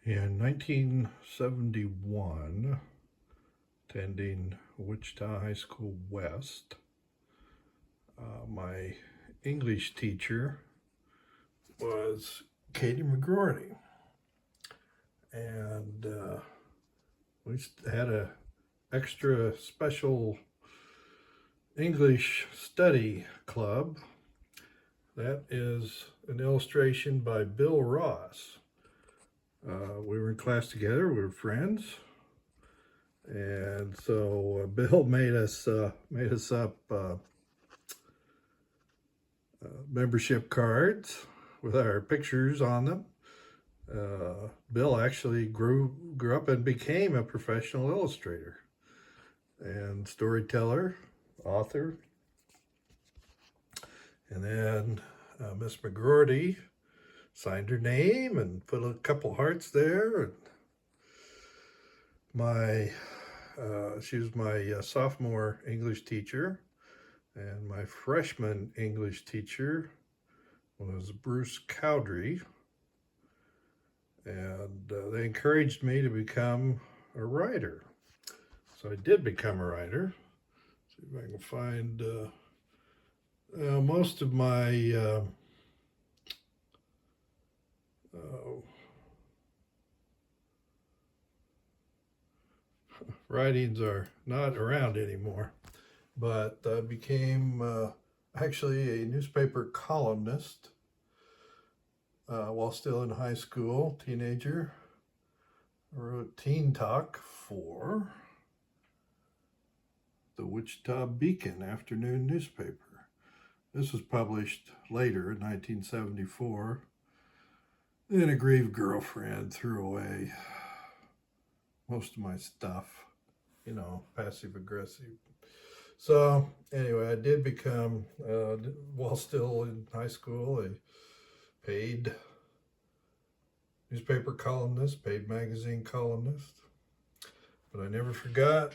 In 1971, attending Wichita High School West, my English teacher was Katie McGroarty, and we had a extra special English study club. That is an illustration by Bill Ross. We were in class together, we were friends, and so Bill made us up membership cards with our pictures on them. Bill actually grew up and became a professional illustrator and storyteller, author. And then Miss McGroarty signed her name and put a couple hearts there. She was my sophomore English teacher, and my freshman English teacher was Bruce Cowdery, and they encouraged me to become a writer. So I did become a writer. See if I can find most of my writings are not around anymore, but I became actually a newspaper columnist while still in high school, teenager. I wrote Teen Talk for the Wichita Beacon afternoon newspaper. This was published later in 1974. Then a grieved girlfriend threw away most of my stuff, passive aggressive. So anyway, I did become, while still in high school, a paid newspaper columnist, paid magazine columnist. But I never forgot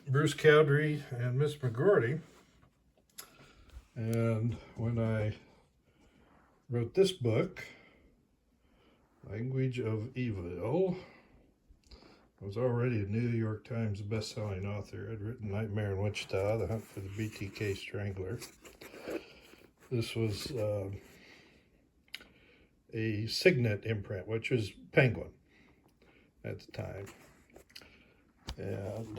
Bruce Cowdery and Miss McGroarty. And when I wrote this book, Language of Evil, I was already a New York Times best-selling author. I'd written Nightmare in Wichita, The Hunt for the BTK Strangler. This was a Signet imprint, which was Penguin at the time. And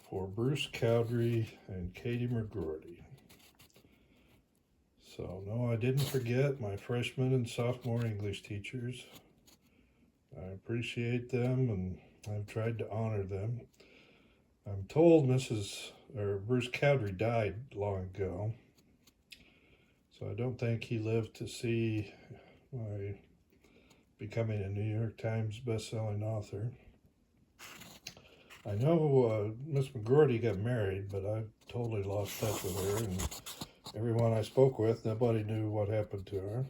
for Bruce Cowdery and Katie McGroarty. So no, I didn't forget my freshman and sophomore English teachers. I appreciate them, and I've tried to honor them. I'm told Bruce Cowdery died long ago, so I don't think he lived to see my becoming a New York Times best-selling author. I know Miss McGroarty got married, but I totally lost touch with her, and everyone I spoke with, nobody knew what happened to her.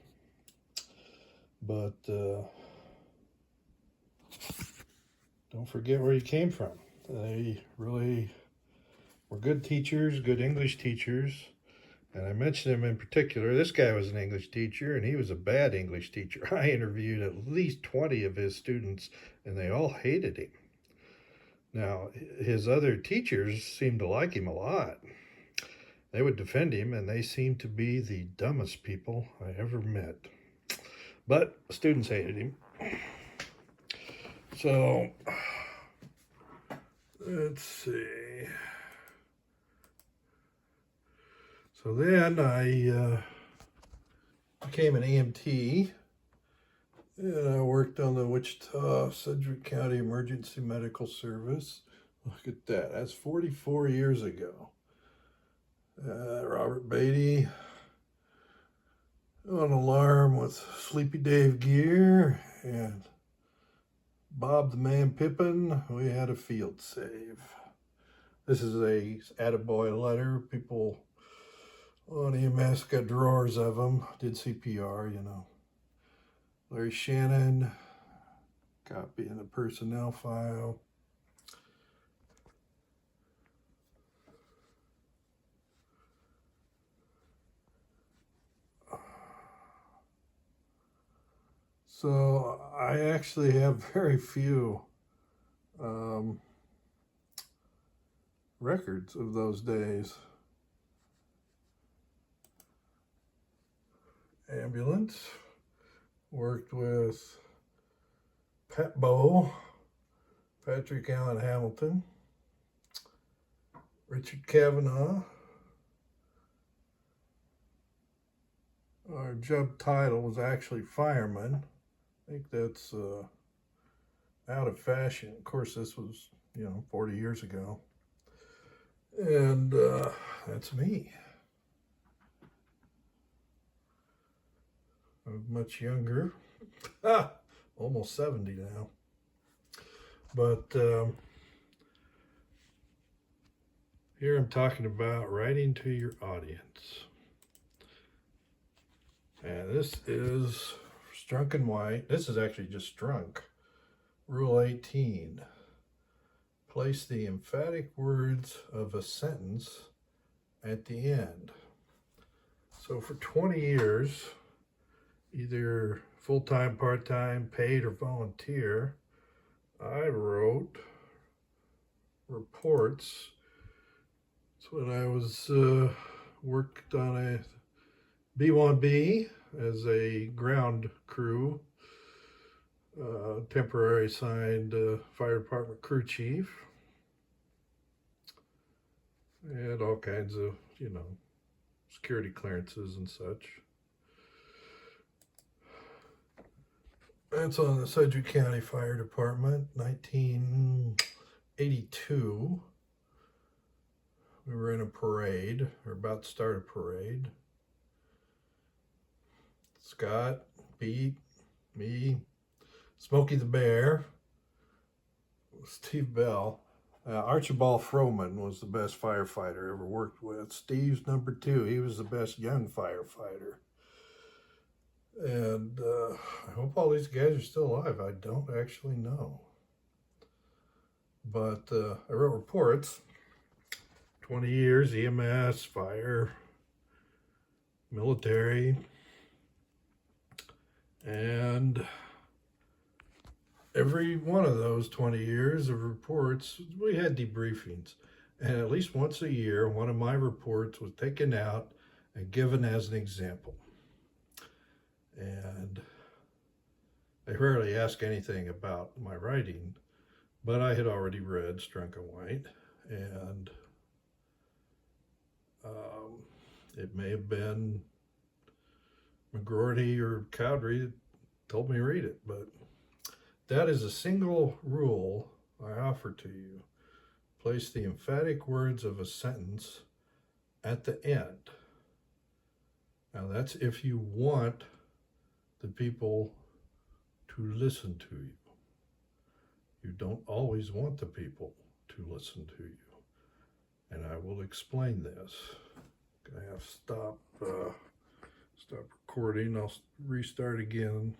But don't forget where you came from. They really were good teachers, good English teachers. And I mentioned him in particular. This guy was an English teacher, and he was a bad English teacher. I interviewed at least 20 of his students, and they all hated him. Now, his other teachers seemed to like him a lot. They would defend him, and they seemed to be the dumbest people I ever met. But students hated him. So, let's see. So then I became an EMT, and I worked on the Wichita Sedgwick County Emergency Medical Service. Look at that, that's 44 years ago. Robert Beatty on alarm with Sleepy Dave gear, and Bob the Man Pippin, we had a field save. This is a attaboy letter. People on EMS got drawers of them, did CPR, Larry Shannon, copy in the personnel file. So I actually have very few records of those days. Ambulance, worked with Pat Bowe, Patrick Allen Hamilton, Richard Kavanaugh. Our job title was actually fireman. I think that's out of fashion. Of course, this was, 40 years ago. And that's me. I'm much younger. Almost 70 now. But here I'm talking about writing to your audience. And this is Strunk and White. This is actually just Strunk. Rule 18. Place the emphatic words of a sentence at the end. So for 20 years, either full-time, part-time, paid, or volunteer, I wrote reports. That's when I was worked on a B-1B as a ground crew, temporary assigned fire department crew chief, and all kinds of, security clearances and such. That's on the Sedgwick County Fire Department, 1982. We were in a parade, or about to start a parade. Scott, Pete, me, Smokey the Bear, Steve Bell. Archibald Froman was the best firefighter I ever worked with. Steve's number 2. He was the best young firefighter. And I hope all these guys are still alive. I don't actually know. But I wrote reports. 20 years, EMS, fire, military. And every one of those 20 years of reports, we had debriefings. And at least once a year, one of my reports was taken out and given as an example. And they rarely ask anything about my writing, but I had already read Strunk and White, and it may have been McGroarty or Cowdery that told me to read it, but that is a single rule I offer to you. Place the emphatic words of a sentence at the end. Now that's if you want the people to listen to you. You don't always want the people to listen to you. And I will explain this. I'm gonna have to stop recording. I'll restart again.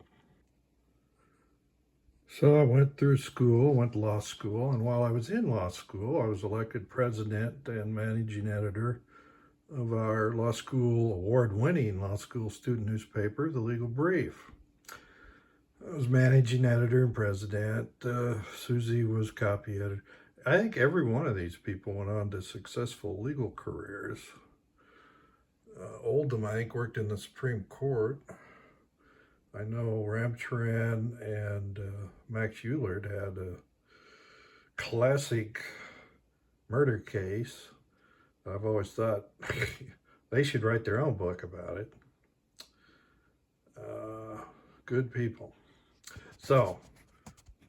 So I went through school, went to law school, and while I was in law school, I was elected president and managing editor of our law school, award-winning law school student newspaper, The Legal Brief. I was managing editor and president. Susie was copy editor. I think every one of these people went on to successful legal careers. Oldham, I think, worked in the Supreme Court. I know Ramcharan and Max Eulard had a classic murder case. I've always thought they should write their own book about it. Good people. So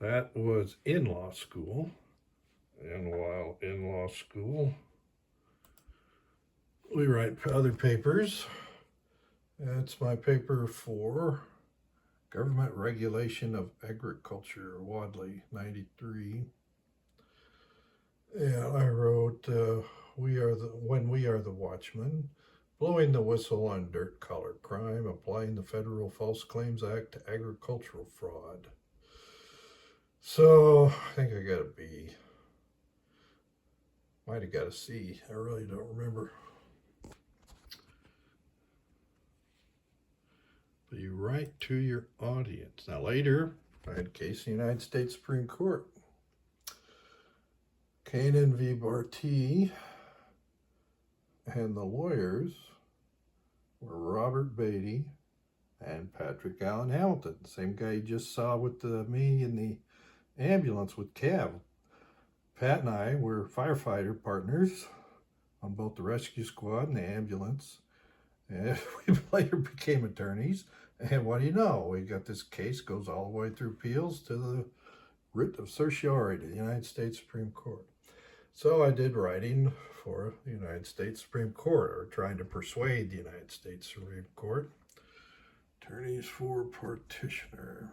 that was in law school. And while in law school, we write other papers. That's my paper for Government Regulation of Agriculture, Wadley, 93. And I wrote, When We Are the Watchmen, blowing the whistle on dirt-collar crime, applying the Federal False Claims Act to agricultural fraud. So I think I got a B. Might have got a C. I really don't remember. So you write to your audience. Now later, I had a case in the United States Supreme Court. Kanan v. Barty, and the lawyers were Robert Beatty and Patrick Allen Hamilton, the same guy you just saw with me in the ambulance with Cav. Pat and I were firefighter partners on both the rescue squad and the ambulance, and we later became attorneys. And what do you know? We got this case, goes all the way through appeals to the writ of certiorari to the United States Supreme Court. So I did writing for the United States Supreme Court, or trying to persuade the United States Supreme Court. Attorneys for Partitioner.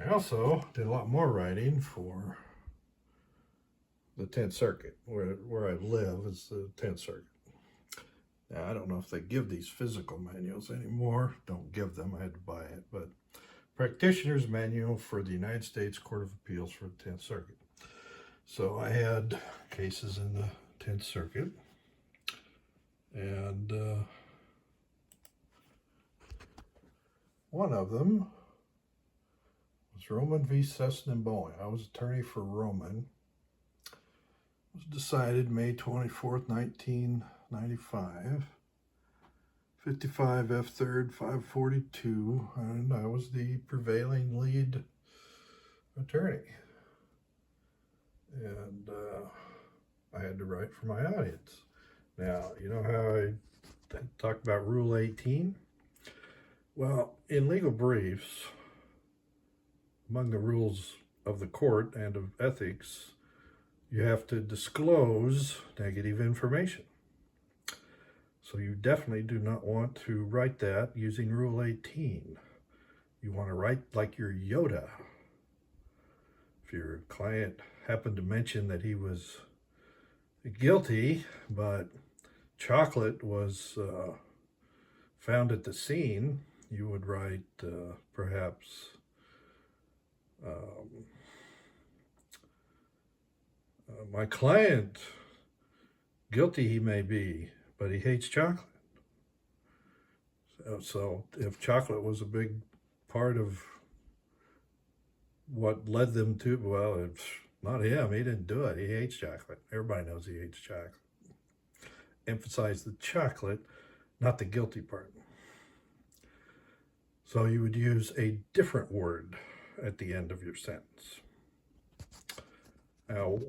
I also did a lot more writing for the 10th Circuit, where I live is the 10th Circuit. Now, I don't know if they give these physical manuals anymore. Don't give them, I had to buy it, but Practitioner's Manual for the United States Court of Appeals for the 10th Circuit. So I had cases in the 10th Circuit, and one of them was Roman v. Sesson and Bowling. I was attorney for Roman. It was decided May 24th, 1995. 55 F. 3rd, 542, and I was the prevailing lead attorney. And I had to write for my audience. Now, you know how I talk about Rule 18? Well, in legal briefs, among the rules of the court and of ethics, you have to disclose negative information. So you definitely do not want to write that using Rule 18. You want to write like your Yoda. If your client happened to mention that he was guilty, but chocolate was found at the scene, you would write perhaps my client, guilty he may be, but he hates chocolate. So if chocolate was a big part of what led them to, well, it's not him. He didn't do it. He hates chocolate. Everybody knows he hates chocolate. Emphasize the chocolate, not the guilty part. So you would use a different word at the end of your sentence. Now,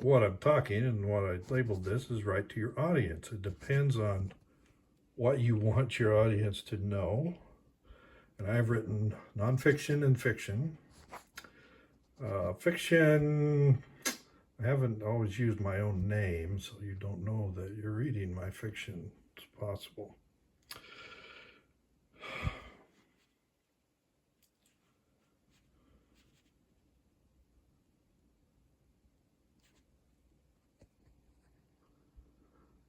what I'm talking and what I labeled this is write to your audience. It depends on what you want your audience to know. And I've written nonfiction and fiction. Fiction, I haven't always used my own name, so you don't know that you're reading my fiction. It's possible.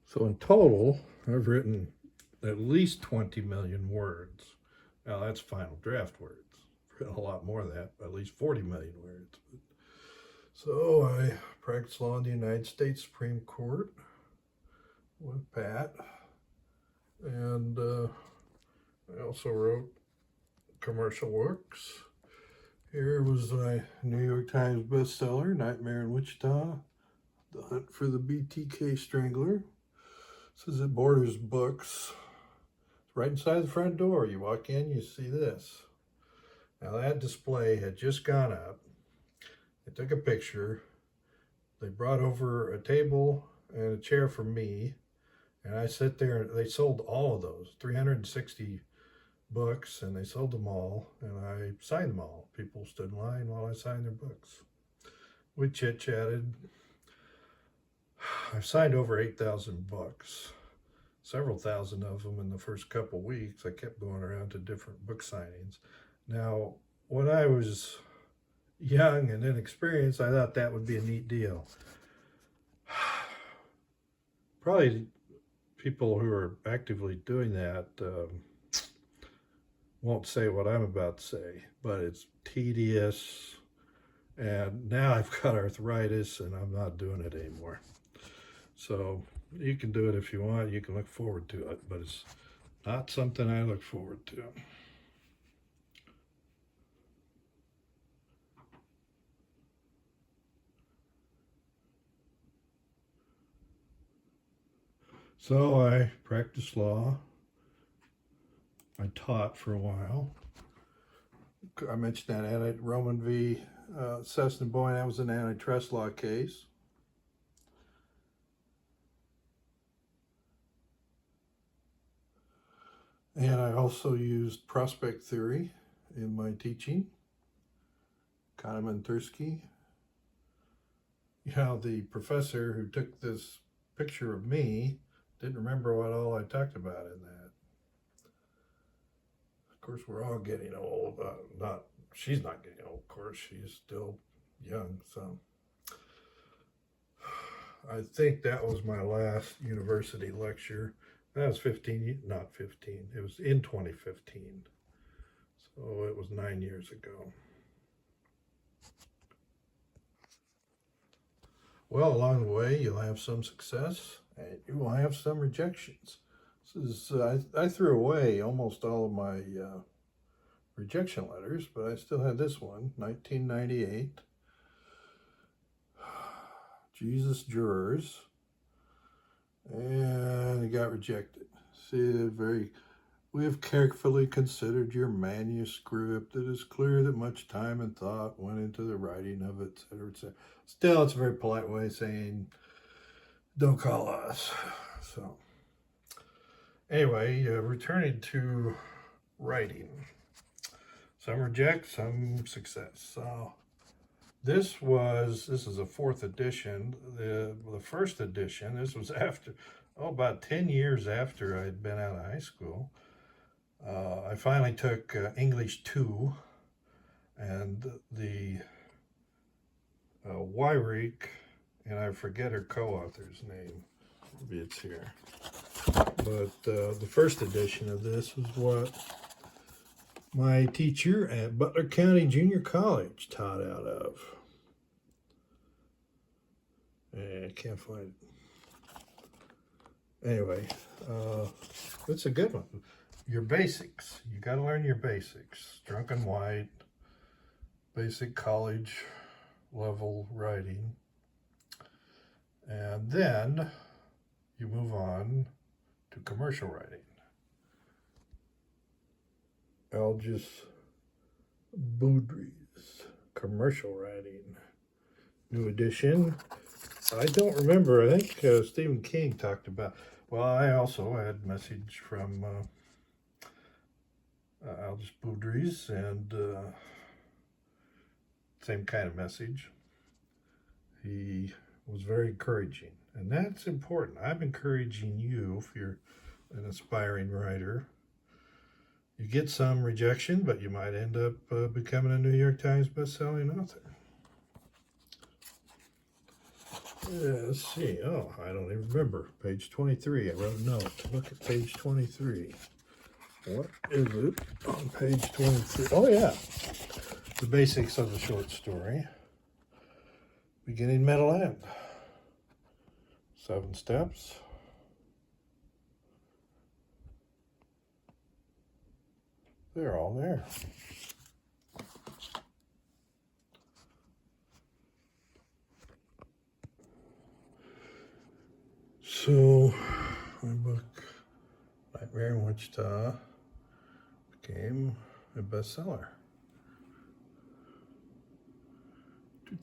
So in total, I've written at least 20 million words. Now that's final draft words. I've written a lot more than that, at least 40 million words. So I practiced law in the United States Supreme Court with Pat. And I also wrote commercial works. Here was my New York Times bestseller, Nightmare in Wichita, The Hunt for the BTK Strangler. This is at Borders Books. It's right inside the front door. You walk in, you see this. Now that display had just gone up. They took a picture. They brought over a table and a chair for me. And I sit there. They sold all of those, 360 books, and they sold them all. And I signed them all. People stood in line while I signed their books. We chit-chatted. I've signed over 8,000 books, several thousand of them in the first couple weeks. I kept going around to different book signings. Now, when I was young and inexperienced, I thought that would be a neat deal. Probably people who are actively doing that won't say what I'm about to say, but it's tedious. And now I've got arthritis and I'm not doing it anymore. So You can do it if you want. You can look forward to it, but it's not something I look forward to. So I practiced law. I taught for a while. I mentioned that Roman v. Cessna Boyne. That was an antitrust law case. And I also used prospect theory in my teaching. Kahneman Tversky. You know, the professor who took this picture of me didn't remember what all I talked about in that. Of course, we're all getting old. She's not getting old, of course. She's still young. So I think that was my last university lecture. That was 15, not 15. It was in 2015. So it was 9 years ago. Well, along the way, you'll have some success and you will have some rejections. This is, I threw away almost all of my rejection letters, but I still had this one, 1998. Jesus jurors. And it got rejected. See, we have carefully considered your manuscript. It is clear that much time and thought went into the writing of it, etc., etc. Still, it's a very polite way of saying, don't call us. So, anyway, returning to writing. Some reject, some success. So, this is a 4th edition. The first edition, this was after, about 10 years after I'd been out of high school. I finally took English 2, and the Wyrick, and I forget her co-author's name. Maybe it's here. But the first edition of this was what my teacher at Butler County Junior College taught out of. I can't find it. Anyway, it's a good one. Your basics. You got to learn your basics. Strunk and White, basic college level writing. And then you move on to commercial writing. Algis Boudry's commercial writing. New edition. I don't remember. I think Stephen King talked about. Well, I also had a message from Algis Boudry's, and same kind of message. He was very encouraging, and that's important. I'm encouraging you if you're an aspiring writer. You get some rejection, but you might end up becoming a New York Times best-selling author. Let's see. Oh, I don't even remember. Page 23. I wrote a note. Look at page 23. What is it on page 23? Oh, yeah. The basics of the short story. Beginning, middle, end. 7 steps. They're all there. So, my book, Nightmare in Wichita, became a bestseller.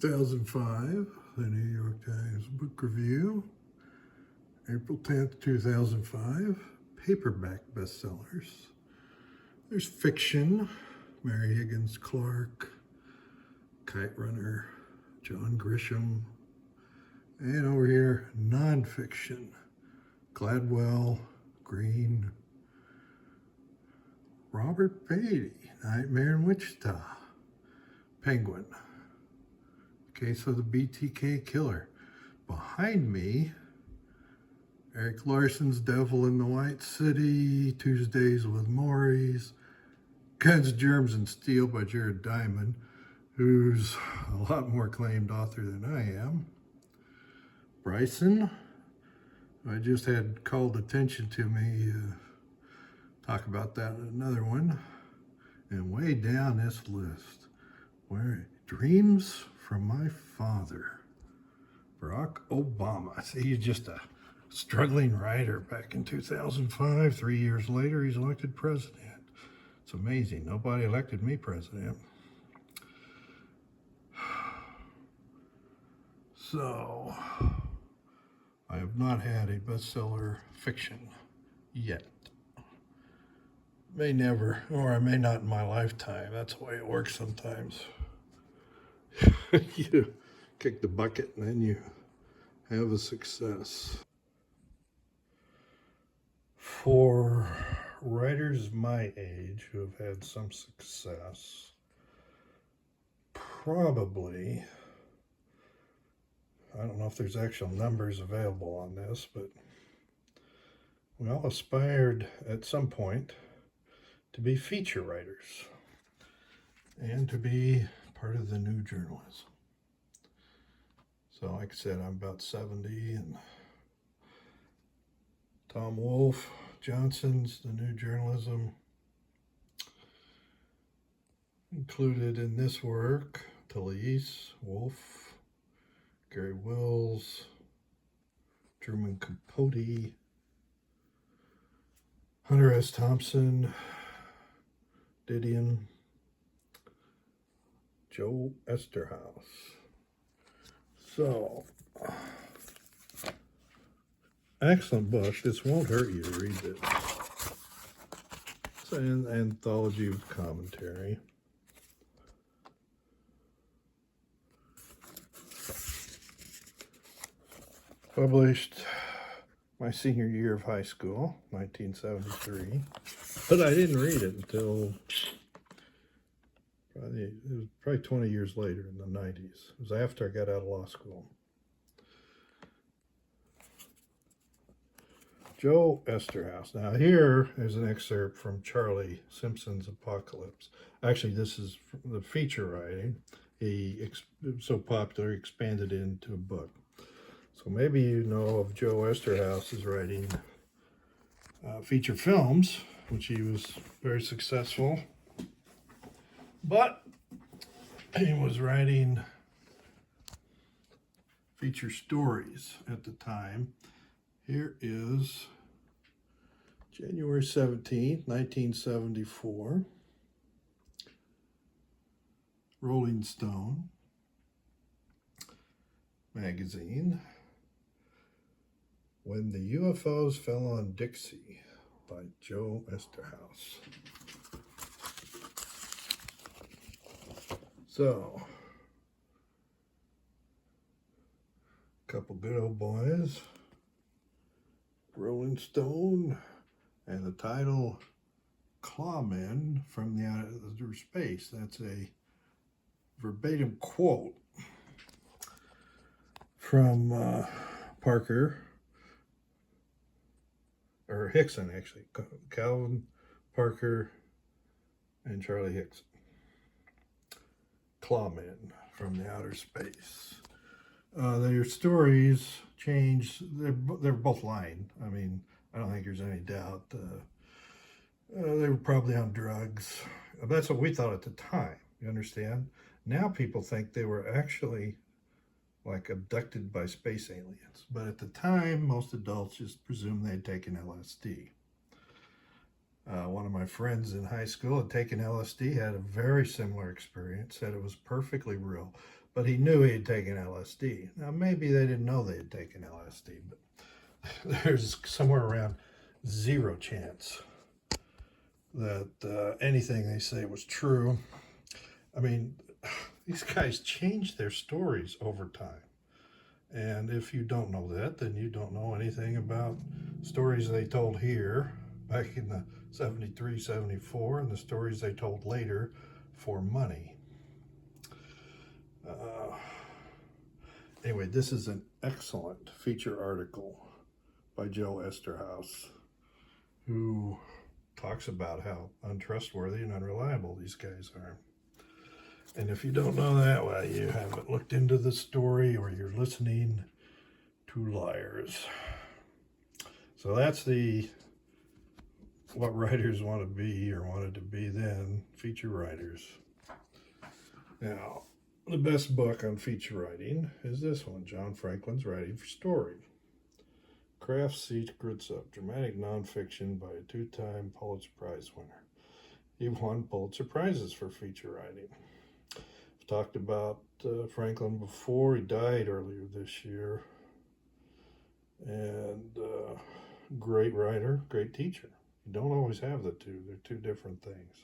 2005, the New York Times Book Review. April 10th, 2005, paperback bestsellers. There's fiction, Mary Higgins Clark, Kite Runner, John Grisham. And over here, nonfiction, Gladwell, Green, Robert Beatty, Nightmare in Wichita, Penguin, Case of the BTK Killer. Behind me, Eric Larson's Devil in the White City, Tuesdays with Morris, Guns, Germs, and Steel by Jared Diamond, who's a lot more acclaimed author than I am. Bryson, I just had called attention to me, talk about that in another one. And way down this list, where Dreams from My Father, Barack Obama. See, he's just a struggling writer back in 2005. 3 years later, he's elected president. It's amazing. Nobody elected me president. So, I have not had a bestseller fiction yet. May never, or I may not in my lifetime. That's the way it works sometimes. You kick the bucket and then you have a success. For writers my age who have had some success, probably, I don't know if there's actual numbers available on this, but we all aspired at some point to be feature writers and to be part of the new journalism. So like I said, I'm about 70, and Tom Wolfe Johnson's The New Journalism. Included in this work, Talese, Wolfe, Gary Wills, Truman Capote, Hunter S. Thompson, Didion, Joe Esterhaus. So, excellent book. This won't hurt you to read it. It's an anthology of commentary. Published my senior year of high school, 1973. But I didn't read it until it was probably 20 years later, in the 90s. It was after I got out of law school. Joe Esterhaus. Now here is an excerpt from Charlie Simpson's Apocalypse. Actually, this is the feature writing. It was so popular, he expanded it into a book. So maybe you know of Joe Esterhaus's writing feature films, which he was very successful. But he was writing feature stories at the time. Here is January 17th, 1974, Rolling Stone magazine, When the UFOs Fell on Dixie by Joe Esterhaus. So, a couple good old boys, Rolling Stone, and the title Clawmen from the Outer Space. That's a verbatim quote from Parker, or Hickson actually, Calvin Parker and Charlie Hickson. Clawmen from the Outer Space. Their stories change. They're both lying. I mean, I don't think there's any doubt. They were probably on drugs. That's what we thought at the time. You understand? Now people think they were actually like abducted by space aliens. But at the time, most adults just presumed they'd taken LSD. One of my friends in high school had taken LSD, had a very similar experience, said it was perfectly real, but he knew he had taken LSD. Now, maybe they didn't know they had taken LSD, but there's somewhere around 0 chance that anything they say was true. I mean, these guys change their stories over time. And if you don't know that, then you don't know anything about stories they told here back in the 73, 74, and the stories they told later for money. Anyway, this is an excellent feature article by Joe Esterhaus, who talks about how untrustworthy and unreliable these guys are. And if you don't know that, well, you haven't looked into the story, or you're listening to liars. So that's what writers want to be or wanted to be then, feature writers. Now, the best book on feature writing is this one, John Franklin's Writing for Story. Craft Secrets of Dramatic Nonfiction by a two-time Pulitzer Prize winner. He won Pulitzer Prizes for feature writing. I've talked about Franklin before. He died earlier this year. And great writer, great teacher. You don't always have the two. They're two different things.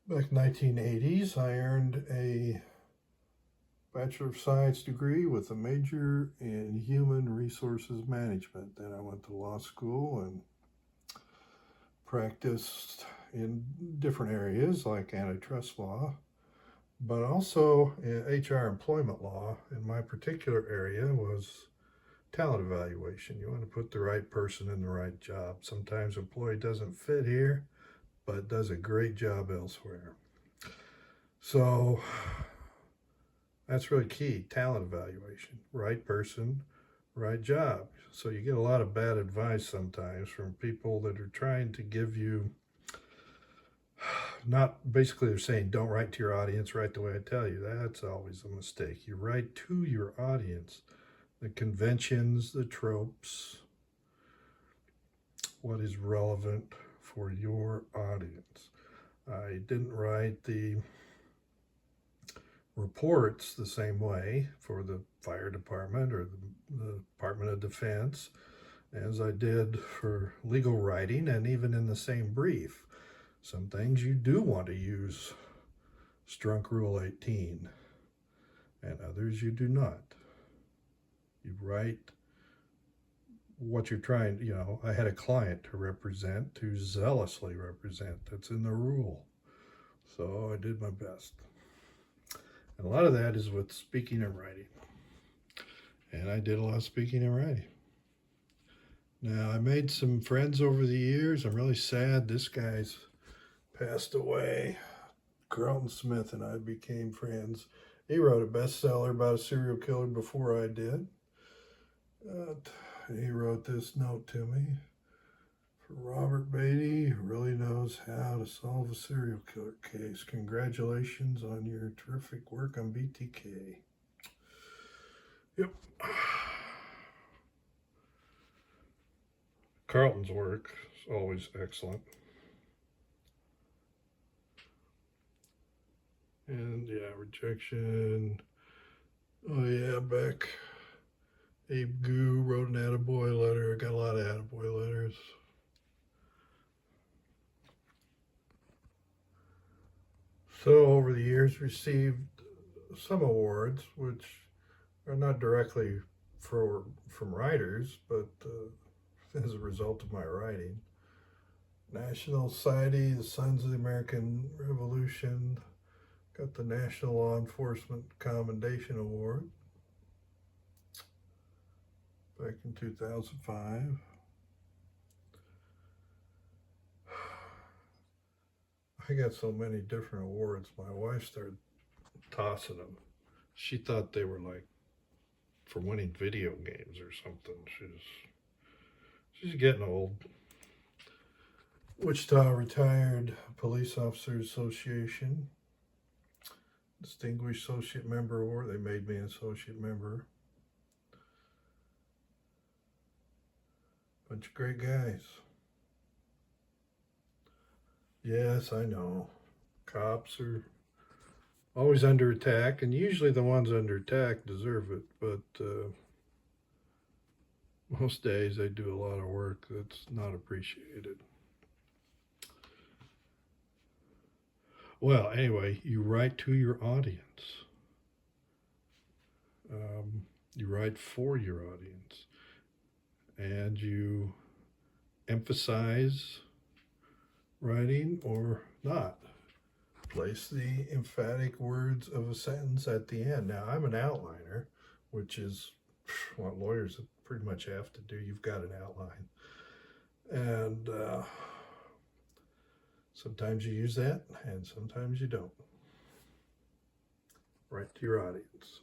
Back in the 1980s, I earned a Bachelor of Science degree with a major in Human Resources Management. Then I went to law school and practiced in different areas like antitrust law, but also in HR employment law. In my particular area was talent evaluation. You want to put the right person in the right job. Sometimes an employee doesn't fit here, but does a great job elsewhere. So that's really key, talent evaluation. Right person, right job. So you get a lot of bad advice sometimes from people that are trying to give you, not basically they're saying don't write to your audience, write the way I tell you. That's always a mistake. You write to your audience. The conventions, the tropes, what is relevant for your audience. I didn't write the reports the same way for the fire department or the Department of Defense as I did for legal writing, and even in the same brief. Some things you do want to use Strunk Rule 18, and others you do not. You write what you're trying, I had a client to represent, to zealously represent. That's in the rule. So I did my best. And a lot of that is with speaking and writing. And I did a lot of speaking and writing. Now, I made some friends over the years. I'm really sad this guy's passed away. Carlton Smith and I became friends. He wrote a bestseller about a serial killer before I did. He wrote this note to me. For Robert Beatty, who really knows how to solve a serial killer case. Congratulations on your terrific work on BTK. Yep. Carlton's work is always excellent. And yeah, rejection. Oh yeah, back. Abe Goo wrote an attaboy letter. I got a lot of attaboy letters. So over the years received some awards, which are not directly from writers, but as a result of my writing. National Society, the Sons of the American Revolution, got the National Law Enforcement Commendation Award back in 2005. I got so many different awards. My wife started tossing them. She thought they were like for winning video games or something. She's getting old. Wichita Retired Police Officers Association, Distinguished Associate Member Award. They made me an associate member. Bunch of great guys. Yes, I know. Cops are always under attack, and usually the ones under attack deserve it, but most days they do a lot of work that's not appreciated. Well, anyway, you write to your audience. You write for your audience. And you emphasize writing or not. Place the emphatic words of a sentence at the end. Now, I'm an outliner, which is what lawyers pretty much have to do. You've got an outline. And sometimes you use that, and sometimes you don't. right to your audience.